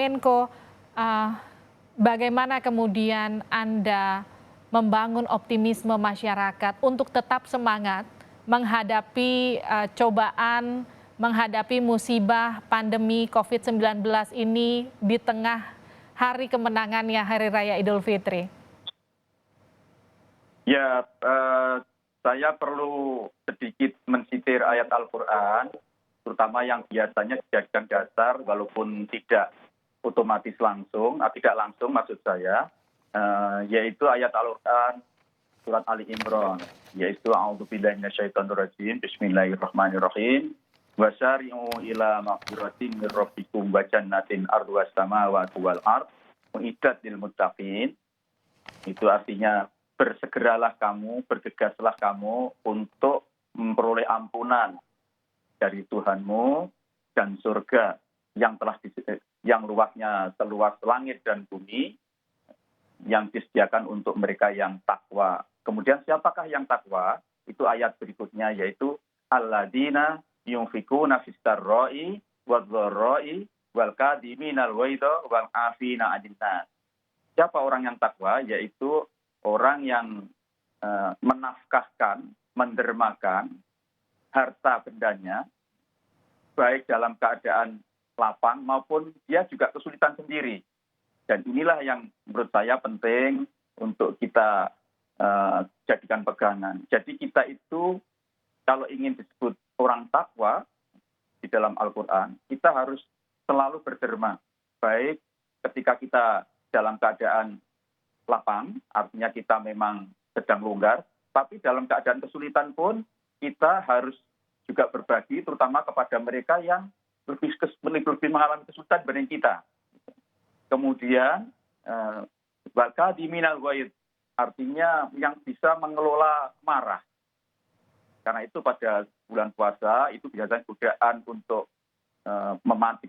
Menko, uh, bagaimana kemudian Anda membangun optimisme masyarakat untuk tetap semangat menghadapi cobaan, menghadapi musibah pandemi COVID-19 ini di tengah hari kemenangannya Hari Raya Idul Fitri? Ya, saya perlu sedikit mensitir ayat Al-Quran, terutama yang biasanya dijadikan dasar walaupun tidak otomatis langsung, tidak langsung maksud saya, yaitu ayat Al-Quran surat Ali Imran, yaitu A'udzubillahi minasyaitonirrajim, Bismillahirrahmanirrahim, wasyari'u ila maghfiratin min rabbikum wa jannatin arduhas samawati wal ard uiddat lil muttaqin. Itu artinya bersegeralah kamu, bergegaslah kamu untuk memperoleh ampunan dari Tuhanmu dan surga yang luasnya seluas langit dan bumi, yang disediakan untuk mereka yang takwa. Kemudian siapakah yang takwa? Itu ayat berikutnya, yaitu alladzina yunfikuna fis-sarra'i wadh-dharra'i wal kadhiminal ghaidha wal 'afina 'anil nas. Siapa orang yang takwa? Yaitu orang yang menafkahkan, mendermakan harta bendanya, baik dalam keadaan lapang maupun dia juga kesulitan sendiri. Dan inilah yang menurut saya penting untuk kita jadikan pegangan. Jadi kita itu kalau ingin disebut orang takwa di dalam Al-Quran, kita harus selalu berderma. Baik ketika kita dalam keadaan lapang, artinya kita memang sedang longgar, tapi dalam keadaan kesulitan pun kita harus juga berbagi, terutama kepada mereka yang lebih mengalami kesulitan dibanding kita. Kemudian wakadiminal ghaid, artinya yang bisa mengelola marah. Karena itu pada bulan puasa itu biasanya godaan untuk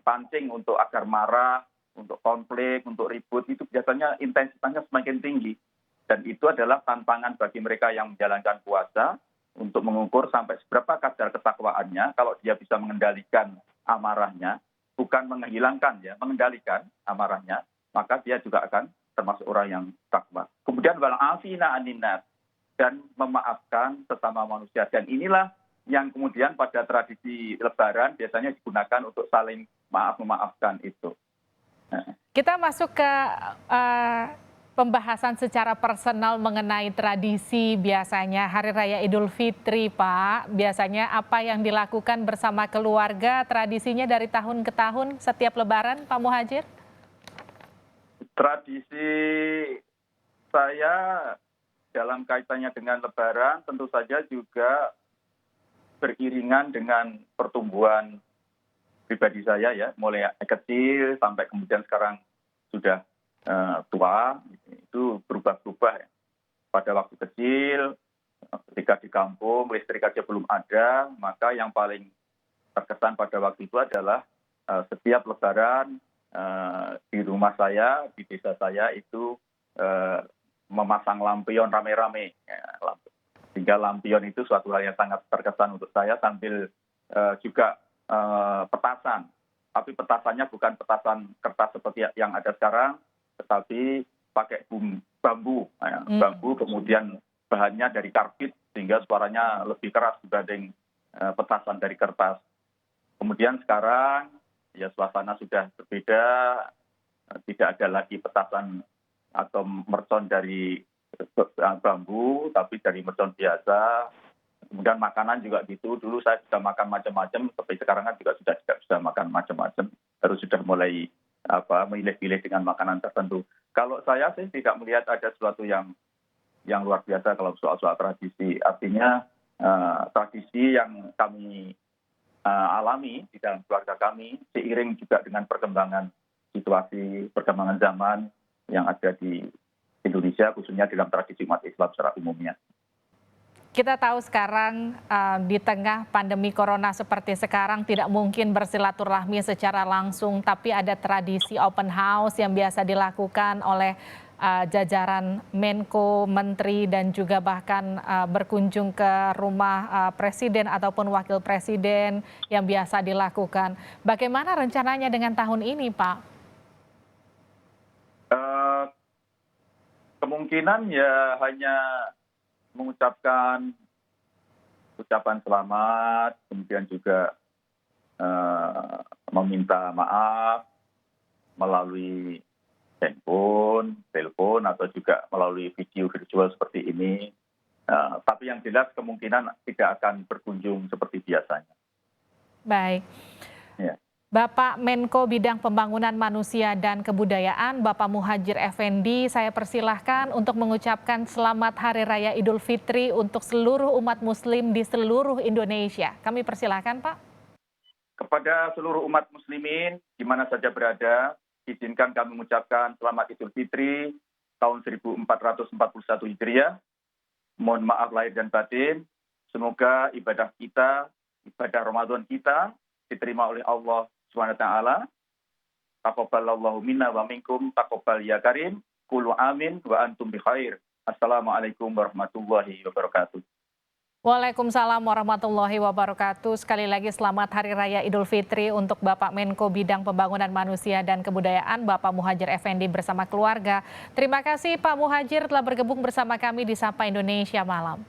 pancing untuk agar marah, untuk konflik, untuk ribut, itu biasanya intensitasnya semakin tinggi. Dan itu adalah tantangan bagi mereka yang menjalankan puasa untuk mengukur sampai seberapa kadar ketakwaannya. Kalau dia bisa mengendalikan amarahnya, bukan menghilangkan ya, mengendalikan amarahnya, maka dia juga akan termasuk orang yang takwa. Kemudian wal 'afina 'anil nas, dan memaafkan sesama manusia. Dan inilah yang kemudian pada tradisi Lebaran biasanya digunakan untuk saling memaafkan itu. Kita masuk ke pembahasan secara personal mengenai tradisi biasanya Hari Raya Idul Fitri, Pak. Biasanya apa yang dilakukan bersama keluarga, tradisinya dari tahun ke tahun setiap Lebaran, Pak Muhadjir? Tradisi saya dalam kaitannya dengan Lebaran tentu saja juga beriringan dengan pertumbuhan pribadi saya ya, mulai kecil sampai kemudian sekarang sudah tua, itu berubah-ubah ya. Pada waktu kecil, ketika di kampung, listrik aja belum ada, maka yang paling terkesan pada waktu itu adalah setiap Lebaran di rumah saya, di desa saya itu memasang lampion rame-rame. Sehingga lampion itu suatu hal yang sangat terkesan untuk saya, sambil juga petasan. Tapi petasannya bukan petasan kertas seperti yang ada sekarang, tetapi pakai bambu. Bambu kemudian bahannya dari karbit, sehingga suaranya lebih keras dibanding petasan dari kertas. Kemudian sekarang ya suasana sudah berbeda, tidak ada lagi petasan atau mercon dari bambu, tapi dari mercon biasa. Kemudian makanan juga gitu, dulu saya sudah makan macam-macam, tapi sekarang kan juga sudah tidak bisa makan macam-macam, baru sudah mulai memilih-pilih dengan makanan tertentu. Kalau saya sih tidak melihat ada sesuatu yang luar biasa kalau soal tradisi. Artinya tradisi yang kami alami di dalam keluarga kami, seiring juga dengan perkembangan situasi, perkembangan zaman yang ada di Indonesia, khususnya dalam tradisi umat Islam secara umumnya. Kita tahu sekarang di tengah pandemi corona seperti sekarang tidak mungkin bersilaturahmi secara langsung, tapi ada tradisi open house yang biasa dilakukan oleh jajaran Menko, Menteri, dan juga bahkan berkunjung ke rumah Presiden ataupun Wakil Presiden yang biasa dilakukan. Bagaimana rencananya dengan tahun ini, Pak? Kemungkinan ya hanya mengucapkan ucapan selamat, kemudian juga meminta maaf melalui handphone, telepon, atau juga melalui video virtual seperti ini. Tapi yang jelas kemungkinan tidak akan berkunjung seperti biasanya. Baik. Ya. Bapak Menko Bidang Pembangunan Manusia dan Kebudayaan, Bapak Muhadjir Effendi, saya persilahkan untuk mengucapkan selamat Hari Raya Idul Fitri untuk seluruh umat muslim di seluruh Indonesia. Kami persilahkan, Pak. Kepada seluruh umat muslimin, di mana saja berada, izinkan kami mengucapkan selamat Idul Fitri tahun 1441 Hijriah. Mohon maaf lahir dan batin. Semoga ibadah kita, ibadah Ramadan kita diterima oleh Allah SWT. Taqabbalallahu minna wa minkum, taqabbal ya karim. Qulu amin wa antum bi khair. Assalamualaikum warahmatullahi wabarakatuh. Waalaikumsalam warahmatullahi wabarakatuh. Sekali lagi selamat Hari Raya Idul Fitri untuk Bapak Menko Bidang Pembangunan Manusia dan Kebudayaan, Bapak Muhadjir Effendi bersama keluarga. Terima kasih Pak Muhadjir telah bergabung bersama kami di Sapa Indonesia Malam.